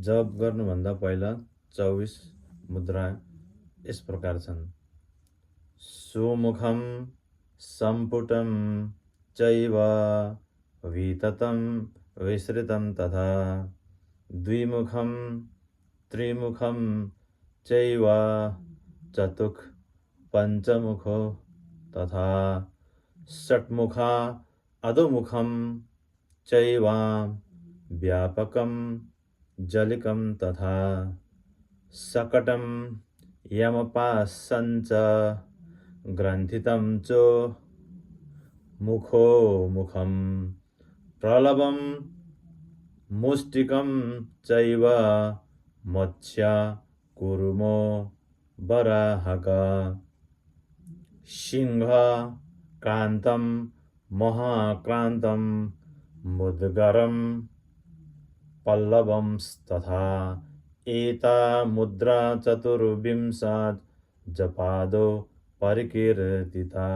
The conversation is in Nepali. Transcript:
जप गर्नुभन्दा पहिला 24 मुद्रा यस प्रकार छन्। सुमुखम सम्पुटम चैव विततं विसृतं तथा द्विमुखम त्रिमुखम चैव चतुख पंचमुखो तथा षट्मुखा अधोमुखम चैव व्यापकम जलिकं तथा सकटं यमपासञ्च ग्रन्थितं च मुखो मुखं प्रलवं मुष्टिकं चैव मत्स्य कूर्मो वराहक सिंह क्रान्तं महाक्रान्तं मुद्गरं पल्लवंस्तथा एता मुद्रा चतुर्विंशत् जपादो परिकीर्तिता।